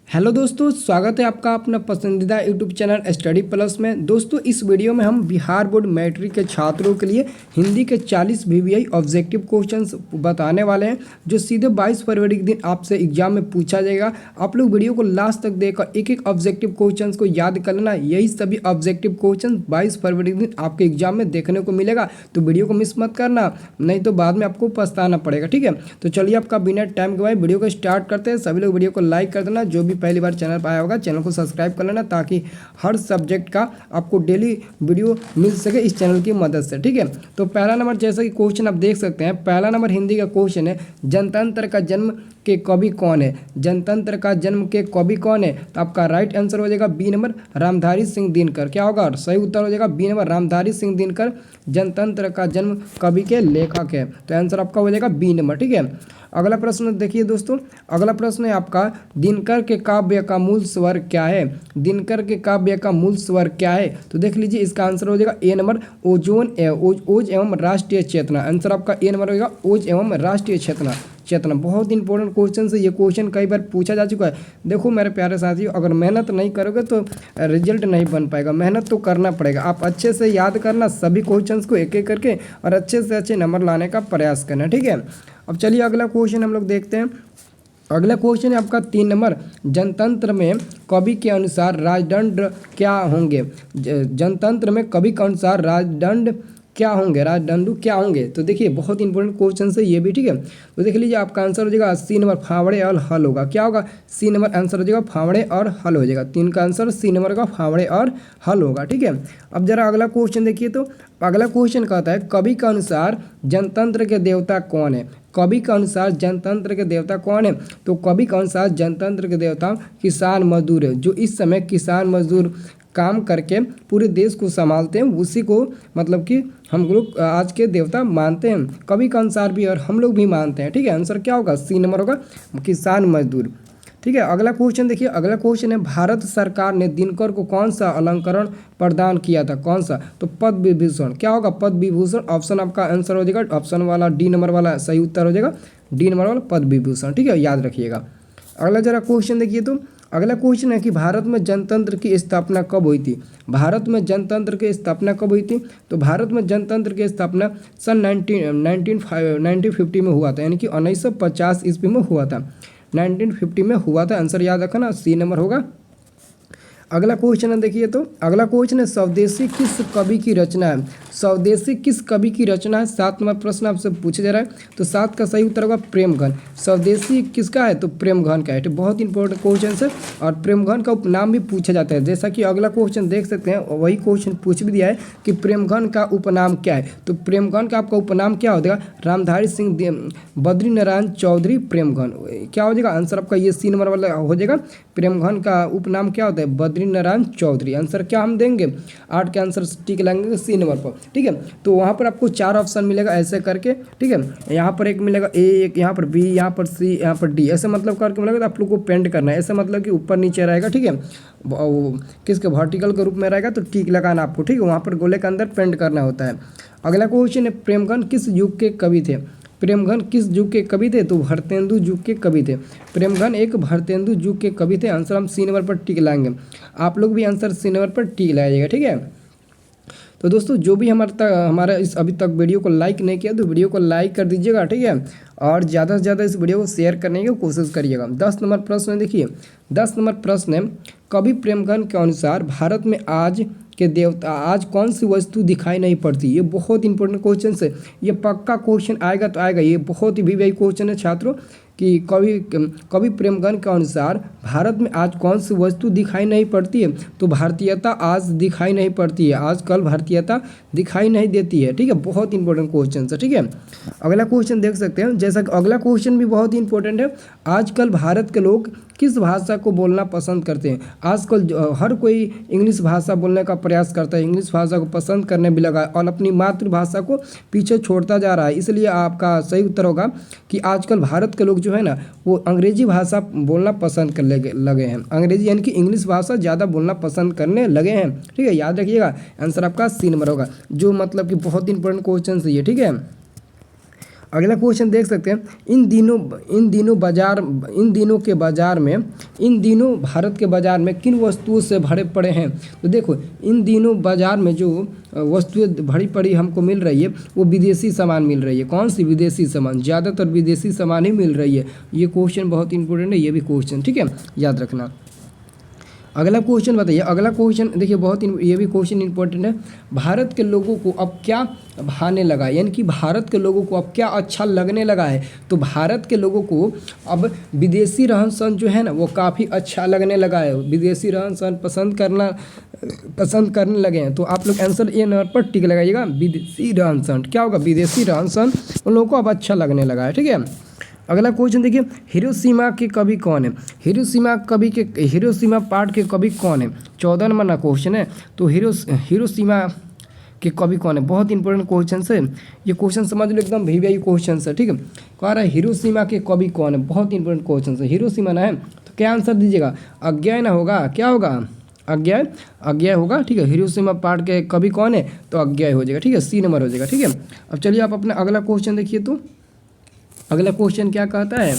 Hello दोस्तों, स्वागत है आपका अपना पसंदीदा यूट्यूब चैनल स्टडी प्लस में। दोस्तों, इस वीडियो में हम बिहार बोर्ड मैट्रिक के छात्रों के लिए हिंदी के 40 वीवीआई ऑब्जेक्टिव क्वेश्चंस बताने वाले हैं, जो सीधे 22 फरवरी के दिन आपसे एग्जाम में पूछा जाएगा। आप लोग वीडियो को लास्ट तक देखकर एक एक ऑब्जेक्टिव क्वेश्चंस को याद कर लेना। यही सभी ऑब्जेक्टिव क्वेश्चन 22 फरवरी के दिन आपके एग्जाम में देखने को मिलेगा, तो वीडियो को मिस मत करना, नहीं तो बाद में आपको पछताना पड़ेगा। ठीक है, तो चलिए आपका बिना टाइम गवाए वीडियो को स्टार्ट करते हैं। सभी लोग वीडियो को लाइक कर देना, जो भी पहली बार चैनल पर आया होगा चैनल को सब्सक्राइब कर लेना, ताकि हर सब्जेक्ट का आपको डेली वीडियो मिल सके इस चैनल की मदद से। ठीक है, तो पहला नंबर जैसा कि क्वेश्चन आप देख सकते हैं, पहला नंबर हिंदी का क्वेश्चन है, जनतंत्र का जन्म के कवि कौन है? जनतंत्र का जन्म के कवि कौन है? तो आपका राइट आंसर हो जाएगा बी नंबर, रामधारी सिंह दिनकर। क्या होगा? सही उत्तर हो जाएगा बी नंबर, रामधारी सिंह दिनकर जनतंत्र का जन्म कवि के लेखक है। तो आंसर आपका हो जाएगा बी नंबर। ठीक है, अगला प्रश्न देखिए दोस्तों, अगला प्रश्न है आपका, दिनकर के काव्य का मूल स्वर क्या है? दिनकर के काव्य का मूल स्वर क्या है? तो देख लीजिए, इसका आंसर हो जाएगा ए नंबर, ओज एवं राष्ट्रीय चेतना। आंसर आपका ए नंबर होगा, ओज एवं राष्ट्रीय चेतना। बहुत इंपॉर्टेंट क्वेश्चन है ये, क्वेश्चन कई बार पूछा जा चुका है। देखो मेरे प्यारे साथियों, अगर मेहनत नहीं करोगे तो रिजल्ट नहीं बन पाएगा, मेहनत तो करना पड़ेगा। आप अच्छे से याद करना सभी क्वेश्चंस को एक एक करके, और अच्छे से अच्छे नंबर लाने का प्रयास करना। ठीक है, अब चलिए अगला क्वेश्चन हम लोग देखते हैं। अगला क्वेश्चन है आपका 3 नंबर, जनतंत्र में कवि के अनुसार राजदंड क्या होंगे? जनतंत्र में कवि के अनुसार राजदंड क्या होंगे? राजदंडू क्या होंगे? तो देखिए बहुत इंपॉर्टेंट क्वेश्चन है ये भी। ठीक है, तो देख लीजिए, आपका आंसर हो जाएगा सी नंबर, फावड़े और हल होगा। क्या होगा? सी नंबर आंसर हो जाएगा, फावड़े और हल हो जाएगा। 3 का आंसर सी नंबर का फावड़े और हल होगा। ठीक है, अब जरा अगला क्वेश्चन देखिए, तो अगला क्वेश्चन कहता है, कवि के अनुसार जनतंत्र के देवता कौन है? कवि के अनुसार जनतंत्र के देवता कौन है? तो कवि के अनुसार जनतंत्र के देवता किसान मजदूर है। जो इस समय किसान मजदूर काम करके पूरे देश को संभालते हैं, उसी को मतलब कि हम लोग आज के देवता मानते हैं, कवि के अनुसार भी, और हम लोग भी मानते हैं। ठीक है, आंसर क्या होगा? सी नंबर होगा, किसान मजदूर। ठीक है, अगला क्वेश्चन देखिए, अगला क्वेश्चन है, भारत सरकार ने दिनकर को कौन सा अलंकरण प्रदान किया था? कौन सा? तो पद्म विभूषण। क्या होगा? पद्म विभूषण। ऑप्शन आपका आंसर हो जाएगा, ऑप्शन वाला डी नंबर वाला सही उत्तर हो जाएगा, डी नंबर वाला पद्म विभूषण। ठीक है, याद रखिएगा। अगला जरा क्वेश्चन देखिए, तो अगला क्वेश्चन है कि भारत में जनतंत्र की स्थापना कब हुई थी? भारत में जनतंत्र की स्थापना कब हुई थी? तो भारत में जनतंत्र की स्थापना सन 1950 में हुआ था, यानी कि 1950 ईस्वी में हुआ था, 1950 में हुआ था। आंसर याद रखना, सी नंबर होगा। अगला क्वेश्चन है देखिए, तो अगला क्वेश्चन है, स्वदेशी किस कवि की रचना है? स्वदेशी किस कवि की रचना है? 7 नंबर प्रश्न आपसे पूछा जा रहा है, तो 7 का सही उत्तर होगा प्रेमघन। स्वदेशी किसका है? तो प्रेमघन का है। तो बहुत इंपॉर्टेंट क्वेश्चन है, और प्रेमघन का उपनाम भी पूछा जाता है। जैसा कि अगला क्वेश्चन देख सकते हैं, वही क्वेश्चन पूछ भी दिया है कि प्रेमघन का उपनाम क्या है? तो प्रेमघन का आपका उपनाम क्या हो जाएगा? रामधारी सिंह बद्री नारायण चौधरी प्रेमघन। क्या हो जाएगा? आंसर आपका ये सी नंबर वाला हो जाएगा। प्रेमघन का उपनाम क्या होता है? बद्री नारायण चौधरी। आंसर क्या हम देंगे? 8 के आंसर टिक लगाएंगे सी नंबर पर। ठीक है, तो वहाँ पर आपको 4 ऑप्शन मिलेगा ऐसे करके। ठीक है, यहाँ पर एक मिलेगा ए, एक यहाँ पर बी, यहाँ पर सी, यहाँ पर डी, ऐसे मतलब करके मिलेगा। तो आप लोग को पेंट करना है, ऐसे मतलब कि ऊपर नीचे रहेगा। ठीक है, किसके वर्टिकल के रूप में रहेगा, तो टिक लगाना आपको। ठीक है, वहाँ पर गोले के अंदर पेंट करना होता है। अगला क्वेश्चन है, प्रेमघन किस युग के कवि थे? प्रेमघन किस युग के कवि थे? तो भारतेंदु युग के कवि थे। प्रेमघन एक भारतेंदु युग के कवि थे। आंसर हम सी नंबर पर टिक लाएंगे। आप लोग भी आंसर सी नंबर पर टिक लगाइएगा। ठीक है, तो दोस्तों जो भी हमारा इस अभी तक वीडियो को लाइक नहीं किया, तो वीडियो को लाइक कर दीजिएगा। ठीक है, और ज़्यादा से ज़्यादा इस वीडियो को शेयर करने की कोशिश करिएगा। 10 नंबर प्रश्न देखिए, 10 नंबर प्रश्न है, कवि प्रेमघन के अनुसार भारत में आज के देवता आज कौन सी वस्तु दिखाई नहीं पड़ती? ये बहुत इंपॉर्टेंट क्वेश्चन है, ये पक्का क्वेश्चन आएगा तो आएगा। ये बहुत ही वीवीआई क्वेश्चन है छात्रों, कि कवि प्रेमघन के अनुसार भारत में आज कौन सी वस्तु दिखाई नहीं पड़ती है? तो भारतीयता आज दिखाई नहीं पड़ती है, आजकल भारतीयता दिखाई नहीं देती है। ठीक है, बहुत इंपॉर्टेंट क्वेश्चन है। ठीक है, अगला क्वेश्चन देख सकते हैं, जैसा कि अगला क्वेश्चन भी बहुत ही इंपॉर्टेंट है, आजकल भारत के लोग किस भाषा को बोलना पसंद करते हैं? आजकल हर कोई इंग्लिश भाषा बोलने का प्रयास करता है, इंग्लिश भाषा को पसंद करने भी लगा है, और अपनी मातृभाषा को पीछे छोड़ता जा रहा है। इसलिए आपका सही उत्तर होगा कि आजकल भारत के लोग जो है ना, वो अंग्रेजी भाषा बोलना पसंद करने लगे हैं। अंग्रेजी यानी कि इंग्लिश भाषा ज़्यादा बोलना पसंद करने लगे हैं। ठीक है, याद रखिएगा, आंसर आपका सी नंबर होगा, जो मतलब कि बहुत इंपॉर्टेंट क्वेश्चन है ये। ठीक है, अगला क्वेश्चन देख सकते हैं, इन दिनों भारत के बाजार में किन वस्तुओं से भरे पड़े हैं। तो देखो इन दिनों बाजार में जो वस्तुएं भरी पड़ी हमको मिल रही है वो विदेशी सामान मिल रही है। कौन सी विदेशी सामान? ज़्यादातर विदेशी सामान ही मिल रही है। ये क्वेश्चन बहुत इंपॉर्टेंट है, ये भी क्वेश्चन, ठीक है, याद रखना। अगला क्वेश्चन बताइए, अगला क्वेश्चन देखिए ये भी क्वेश्चन इंपॉर्टेंट है। भारत के लोगों को अब क्या भाने लगा, यानी कि भारत के लोगों को अब क्या अच्छा लगने लगा है। तो भारत के लोगों को अब विदेशी रहन सहन जो है ना वो काफ़ी अच्छा लगने लगा है। विदेशी रहन सहन पसंद करने लगे हैं। तो आप लोग आंसर ए नंबर पर टिक लगाइएगा, विदेशी रहन सहन। क्या होगा? विदेशी रहन सहन उन लोगों को अब अच्छा लगने लगा है, ठीक है। अगला क्वेश्चन देखिए, हिरोशिमा के कवि कौन है? हिरोशिमा पाठ के कवि कौन है? 14 नंबर क्वेश्चन है। तो हिरोशिमा के कवि कौन है? बहुत इंपॉर्टेंट क्वेश्चन है ये, क्वेश्चन समझ लो, एकदम वीवीआई क्वेश्चन है, ठीक है। कह रहा है हिरोशिमा के कवि कौन है, बहुत इंपॉर्टेंट क्वेश्चन है। हिरोशिमा ना है तो क्या आंसर दीजिएगा? अज्ञेय ना होगा, क्या होगा? अज्ञेय होगा, ठीक है। हिरोशिमा पाठ के कवि कौन है? तो अज्ञेय हो जाएगा, ठीक है, सी नंबर हो जाएगा, ठीक है। अब चलिए आप अपना अगला क्वेश्चन देखिए। तो अगला क्वेश्चन क्या कहता है?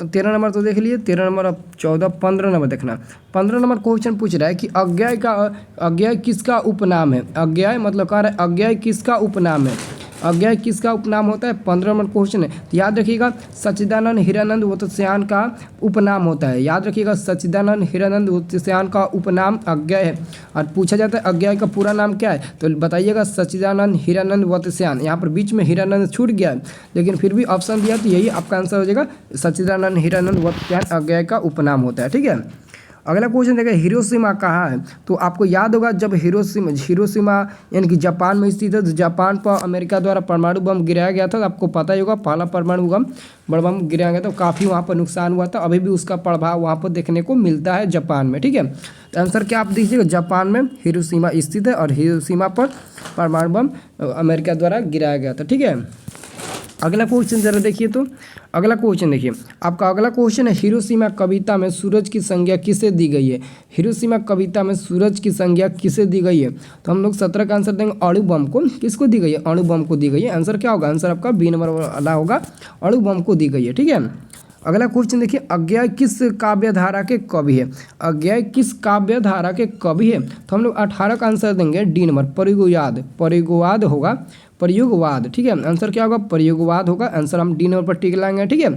13 नंबर तो देख लिए, 13 नंबर। अब 14, 15 नंबर देखना। 15 नंबर क्वेश्चन पूछ रहा है कि अज्ञेय किसका उपनाम है? अज्ञेय मतलब कह रहा है अज्ञेय किसका उपनाम है? अज्ञेय किसका उपनाम होता है? 15 नंबर क्वेश्चन है। तो याद रखिएगा सच्चिदानंद हीरानंद वत्स्यायन का उपनाम होता है। याद रखिएगा सच्चिदानंद हीरानंद वत्स्यायन का उपनाम अज्ञेय है। और पूछा जाता है अज्ञेय का पूरा नाम क्या है? तो बताइएगा सच्चिदानंद हीरानंद वत्स्यायन। यहाँ पर बीच में हीरानंद छूट गया है, लेकिन फिर भी ऑप्शन दिया तो यही आपका आंसर हो जाएगा, सच्चिदानंद हीरानंद वत्स्यायन अज्ञेय का उपनाम होता है, ठीक है। अगला क्वेश्चन देखिए, हिरोशिमा कहाँ है? तो आपको याद होगा जब हिरोशिमा यानी कि जापान में स्थित है। तो जापान पर अमेरिका द्वारा परमाणु बम गिराया गया था। तो आपको पता ही होगा पहला परमाणु बम गिराया गया था, काफ़ी वहाँ पर नुकसान हुआ था। अभी भी उसका प्रभाव वहाँ पर देखने को मिलता है जापान में, ठीक है। तो आंसर क्या आप दीजिएगा? जापान में हिरोशिमा स्थित है और हिरोशिमा पर परमाणु बम अमेरिका द्वारा गिराया गया था, ठीक है। अगला क्वेश्चन जरा देखिए। तो अगला क्वेश्चन देखिए, आपका अगला क्वेश्चन है, हिरोशिमा कविता में सूरज की संज्ञा किसे दी गई है? हिरोशिमा कविता में सूरज की संज्ञा किसे दी गई है? तो हम लोग 17 का आंसर देंगे अणु बम को। किसको दी गई है? अणु बम को दी गई है। आंसर क्या होगा? आंसर आपका बी नंबर वाला होगा, अणु बम को दी गई है, ठीक है। अगला क्वेश्चन देखिए, अज्ञेय किस काव्य धारा के कवि है? अज्ञेय किस काव्य धारा के कवि है? तो हम लोग 18 का आंसर देंगे डी नंबर, प्रयोगवाद होगा, प्रयोगवाद, ठीक है। आंसर क्या होगा? प्रयोगवाद होगा। आंसर हम डी नंबर पर टिक लाएंगे, ठीक है।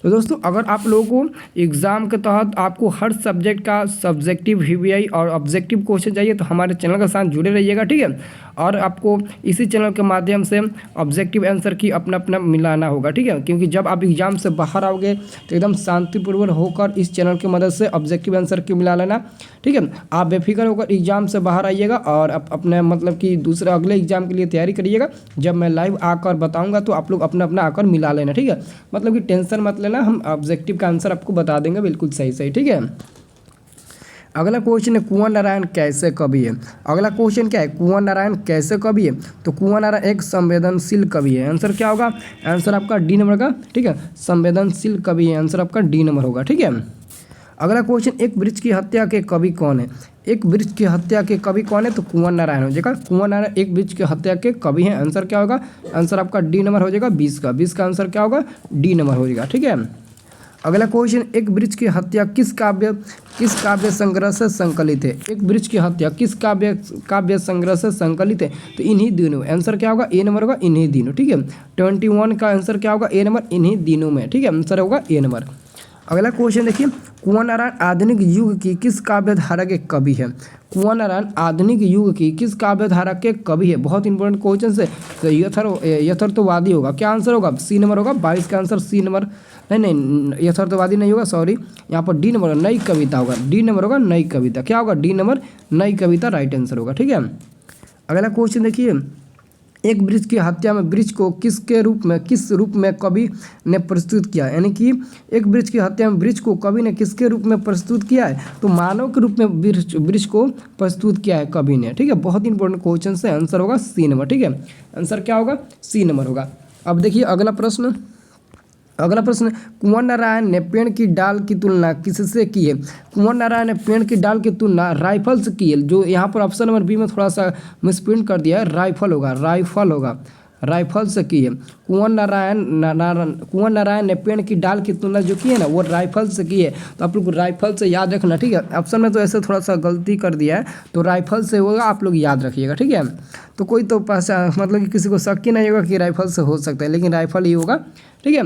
तो दोस्तों अगर आप लोगों को एग्जाम के तहत आपको हर सब्जेक्ट का सब्जेक्टिव वीवीआई और ऑब्जेक्टिव क्वेश्चन चाहिए तो हमारे चैनल के साथ जुड़े रहिएगा, ठीक है। और आपको इसी चैनल के माध्यम से ऑब्जेक्टिव आंसर की अपना मिलाना होगा, ठीक है। क्योंकि जब आप एग्जाम से बाहर आओगे तो एकदम शांतिपूर्वक होकर इस चैनल की मदद से ऑब्जेक्टिव आंसर की मिला लेना, ठीक है। आप बेफिक्र होकर एग्जाम से बाहर आइएगा और अपने मतलब कि दूसरे अगले एग्जाम के लिए तैयारी करिएगा। जब मैं लाइव आकर बताऊंगा तो आप लोग अपना आकर मिला लेना, ठीक है। मतलब कि टेंशन मत लेना, हम ऑब्जेक्टिव का आंसर आपको बता देंगे बिल्कुल सही, ठीक है। अगला क्वेश्चन है, कुंवर नारायण कैसे कवि है? अगला क्वेश्चन क्या है? कुंवर नारायण कैसे कवि है? तो कुंवर नारायण एक संवेदनशील कवि है। आंसर क्या होगा? आंसर आपका डी नंबर का, ठीक है, संवेदनशील कवि है। आंसर आपका डी नंबर होगा, ठीक है। अगला क्वेश्चन, एक वृक्ष की हत्या के कवि कौन है? एक वृक्ष की हत्या के कवि कौन है? तो कुंवर नारायण हो जाएगा। कुंवर नारायण एक वृक्ष की हत्या के कवि हैं। आंसर क्या होगा? आंसर आपका डी नंबर हो जाएगा, 20 का आंसर क्या होगा? डी नंबर हो जाएगा, ठीक है। अगला क्वेश्चन, एक वृक्ष की हत्या किस काव्य संग्रह से संकलित है? एक वृक्ष की हत्या किस काव्य संग्रह से संकलित है? तो इन्हीं दिनों। आंसर क्या होगा? ए नंबर होगा, इन्हीं दिनों, ठीक है। 21 का आंसर क्या होगा? ए नंबर, इन्हीं दिनों में, ठीक है। आंसर होगा ए नंबर। अगला क्वेश्चन देखिए, कुंवर नारायण आधुनिक युग की किस काव्य धारा के कवि है? कुंवर नारायण आधुनिक युग की किस काव्य धारा के कवि है? बहुत इंपॉर्टेंट क्वेश्चन है। तो यथार्थवादी होगा। क्या आंसर होगा? सी नंबर होगा, 22 का आंसर सी नंबर। नहीं, यथार्थवादी नहीं होगा, सॉरी, यहाँ पर डी नंबर नई कविता होगा। डी नंबर होगा नई कविता। क्या होगा? डी नंबर नई कविता राइट आंसर होगा, ठीक है। अगला क्वेश्चन देखिए, एक वृक्ष की हत्या में वृक्ष को किस रूप में कवि ने प्रस्तुत किया? यानी कि एक वृक्ष की हत्या में वृक्ष को कवि ने किसके रूप में प्रस्तुत किया है? तो मानव के रूप में वृक्ष को प्रस्तुत किया है कवि ने, ठीक है। बहुत इंपॉर्टेंट क्वेश्चन है। आंसर होगा सी नंबर, ठीक है। आंसर क्या होगा? सी नंबर होगा। अब देखिए अगला प्रश्न, कुंवर नारायण ने पेड़ की डाल की तुलना किससे की है? कुंवर नारायण ने पेड़ की डाल की तुलना राइफल से की है। जो यहाँ पर ऑप्शन नंबर बी में थोड़ा सा मिसप्रिंट कर दिया है, राइफल होगा, राइफल से की है। कुंवर नारायण ने पेड़ की डाल की तुलना जो की है ना वो राइफल से की है। तो आप लोग राइफल से याद रखना, ठीक है। ऑप्शन में तो ऐसे थोड़ा सा गलती कर दिया है, तो राइफल से होगा, आप लोग याद रखिएगा, ठीक है। तो कोई तो मतलब कि किसी को शक ही नहीं होगा कि राइफल से हो सकता है, लेकिन राइफल ही होगा, ठीक है।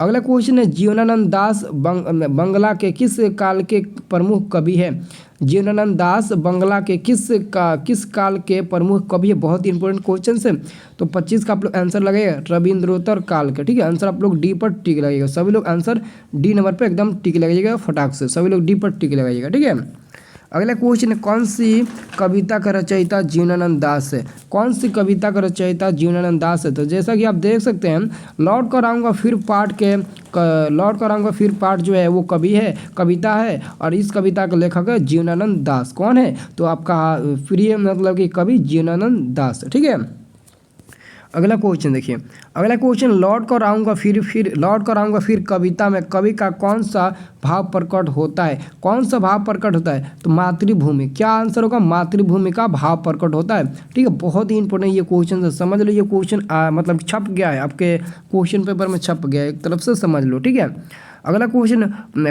अगला क्वेश्चन है जीवनानंद दास बंगला के किस काल के प्रमुख कवि है। जीवनानंद दास बंगला के किस काल के प्रमुख कवि है, बहुत ही इंपॉर्टेंट क्वेश्चन है। तो 25 का आप लोग आंसर लगेगा रविंद्रोत्तर काल के, ठीक है। आंसर आप लोग डी पर टिक लगेगा, सभी लोग आंसर डी नंबर पर एकदम टिक लगाइएगा फटाक से, सभी लोग डी पर टिक लगाइएगा, ठीक है। अगला क्वेश्चन है कौन सी कविता का रचयिता जीवनानंद दास है। कौन सी कविता का रचयिता जीवनानंद दास है। तो जैसा कि आप देख सकते हैं लौट कर आऊँगा फिर लौट कर आऊँगा फिर पाठ जो है वो कविता है, और इस कविता का लेखक है जीवनानंद दास। कौन है, तो आपका प्रिय मतलब कि कवि जीवनानंद दास, ठीक है। अगला क्वेश्चन देखिए, अगला क्वेश्चन लौट कर आऊँगा फिर कविता में कवि का कौन सा भाव प्रकट होता है। कौन सा भाव प्रकट होता है, तो मातृभूमि। क्या आंसर होगा, मातृभूमि का भाव प्रकट होता है, ठीक है। बहुत ही इंपॉर्टेंट ये क्वेश्चन है, समझ लो। ये क्वेश्चन मतलब छप गया है आपके क्वेश्चन पेपर में, छप गया है, एक तरफ से समझ लो, ठीक है। अगला क्वेश्चन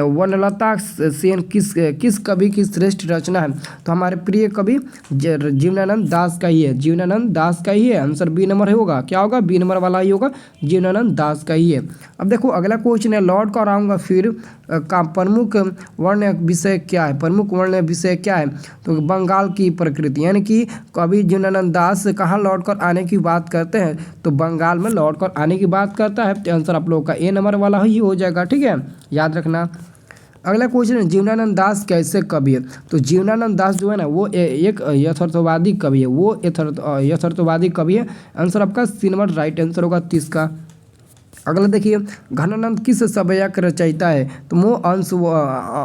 वनलता सेन किस कवि की श्रेष्ठ रचना है। तो हमारे प्रिय कवि जीवनानंद दास का ही है, जीवनानंद दास का ही है। आंसर बी नंबर होगा, क्या होगा, बी नंबर वाला ही होगा, जीवनानंद दास का ही है। अब देखो अगला क्वेश्चन है लौट कर आऊँगा फिर का प्रमुख वर्ण विषय क्या है। प्रमुख वर्ण विषय क्या है, तो बंगाल की प्रकृति, यानी कि कवि जीवनानंद दास कहाँ लौट कर आने की बात करते हैं, तो बंगाल में लौट कर आने की बात करता है। तो आंसर आप लोगों का ए नंबर वाला ही हो जाएगा, ठीक है, याद रखना। अगला क्वेश्चन है जीवनानंद दास कैसे कवि है। तो जीवनानंद दास जो है ना वो एक यथार्थवादी कवि है, वो यथार्थवादी कवि है। आंसर आपका सी नंबर राइट आंसर होगा 30 का। अगला देखिए घनानंद किस सभ्यता का रचयिता है। तो मोह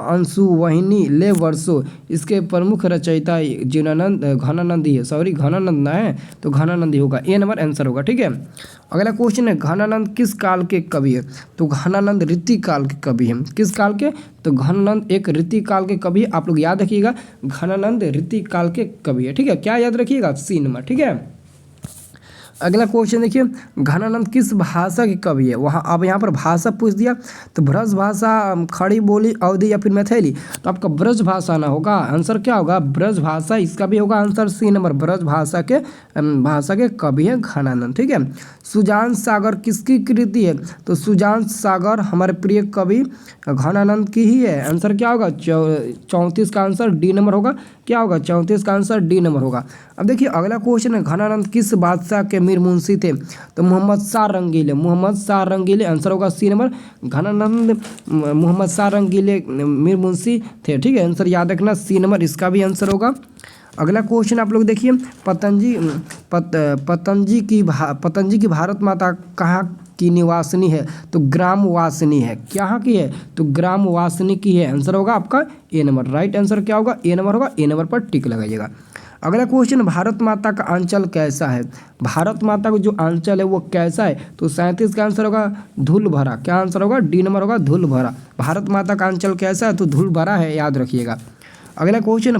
अंशुवहिनी ले वर्षो, इसके प्रमुख रचयिता जीवनानंद घनानंद ही है, सॉरी घनानंद ना है, तो घनानंद ही होगा, ए नंबर आंसर होगा, ठीक है। अगला क्वेश्चन है घनानंद किस काल के कवि है। तो घनानंद ऋतु काल के कवि है। किस काल के, तो घनानंद एक ऋतु काल के कवि है। आप लोग याद रखिएगा घनानंद ऋतु काल के कवि है, ठीक है। क्या याद रखिएगा, सी नंबर, ठीक है। अगला क्वेश्चन देखिए घनानंद किस भाषा के कवि है। वहाँ अब यहाँ पर भाषा पूछ दिया, तो ब्रज भाषा, खड़ी बोली, अवधी या फिर मैथिली। तो आपका ब्रज भाषा ना होगा, आंसर क्या होगा, ब्रज भाषा, इसका भी होगा आंसर सी नंबर, ब्रज भाषा के कवि है घनानंद, ठीक है। सुजान सागर किसकी कृति है। तो सुजान सागर हमारे प्रिय कवि घनानंद की ही है। आंसर क्या होगा, 34 का आंसर डी नंबर होगा, क्या होगा, 34 का आंसर डी नंबर होगा। अब देखिए अगला क्वेश्चन है घनानंद किस बादशाह के मीर मुंशी थे। तो मोहम्मद शाह रंगीले, आंसर होगा सी नंबर। घनानंद मोहम्मद शाह रंगीले मीर मुंशी थे, ठीक है। आंसर याद रखना सी नंबर, इसका भी आंसर होगा। अगला क्वेश्चन आप लोग देखिए पतंजी की भारत माता कहाँ की निवासिनी है। तो ग्राम वासिनी है, क्या की है, तो ग्राम वासिनी की है। आंसर होगा आपका ए नंबर, राइट आंसर क्या होगा, ए नंबर होगा, ए नंबर पर टिक लगाइएगा। अगला क्वेश्चन भारत माता का आंचल कैसा है। भारत माता का जो आंचल है वो कैसा है। तो 37 का आंसर होगा धूल भरा, क्या आंसर होगा, डी नंबर होगा धूल भरा। भारत माता का आंचल कैसा है, तो धूल भरा है, याद रखिएगा। अगला क्वेश्चन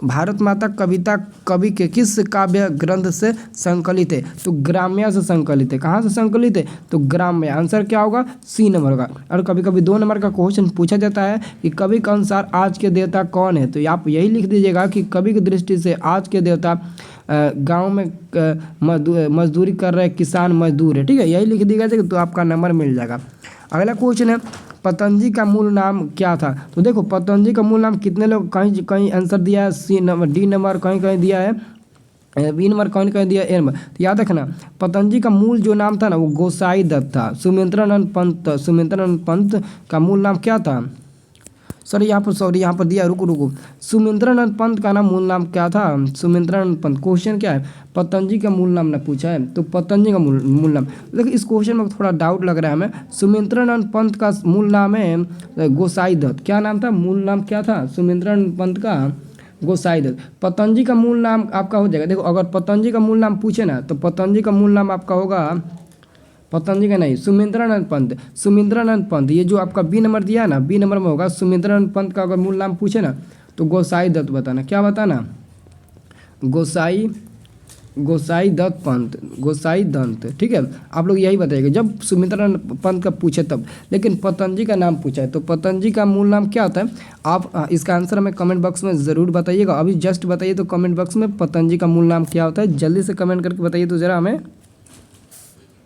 भारत माता कविता कवि के किस काव्य ग्रंथ से संकलित है। तो ग्राम्य से संकलित है। कहाँ से संकलित है, तो ग्राम्य, आंसर क्या होगा, सी नंबर होगा। और कभी कभी 2 नंबर का क्वेश्चन पूछा जाता है कि कवि के अनुसार आज के देवता कौन है। तो आप यही लिख दीजिएगा कि कवि की दृष्टि से आज के देवता गांव में मजदूरी कर रहे किसान मजदूर है, ठीक है, यही लिख दीजिएगा तो आपका नंबर मिल जाएगा। अगला क्वेश्चन है पतंजी का मूल नाम क्या था। तो देखो पतंजी का मूल नाम कितने लोग कहीं आंसर दिया है, सी नंबर, डी नंबर कहीं दिया है, बी नंबर कहीं दिया, ए नंबर। तो याद रखना पतंजी का मूल जो नाम था ना वो गोसाई दत्त था। सुमित्रानंद पंत का मूल नाम क्या था, यहाँ पर दिया, रुको सुमित्रानंद पंत का नाम मूल नाम क्या था, सुमित्रानंद पंत। क्वेश्चन क्या है, पतंजी का मूल नाम ना पूछा है, तो पतंजी का मूल नाम। देखिए इस क्वेश्चन में थोड़ा डाउट लग रहा है हमें। सुमित्रानंद पंत का मूल नाम है गोसाई दत्त, क्या नाम था, मूल नाम क्या था, सुमित्रानंद पंत का गोसाई दत्त। पतंजी का मूल नाम आपका हो जाएगा, देखो अगर पतंजी का मूल नाम पूछे ना तो पतंजी का मूल नाम आपका होगा, पतंजी का नहीं, सुमित्रानंद पंत। ये जो आपका बी नंबर दिया है ना, बी नंबर में होगा सुमित्रानंद पंत का अगर मूल नाम पूछे ना तो गोसाई दत्त बताना, क्या बताना, गोसाई गोसाई दत्त पंत, गोसाई दंत, ठीक है। आप लोग यही बताइएगा जब सुमित्रा पंत का पूछे तब। लेकिन पतंजलि का नाम पूछा है तो पतंजलि का मूल नाम क्या होता है? आप इसका आंसर हमें कमेंट बॉक्स में ज़रूर बताइएगा। अभी जस्ट बताइए तो कमेंट बॉक्स में पतंजलि का मूल नाम क्या होता है, जल्दी से कमेंट करके बताइए तो ज़रा हमें।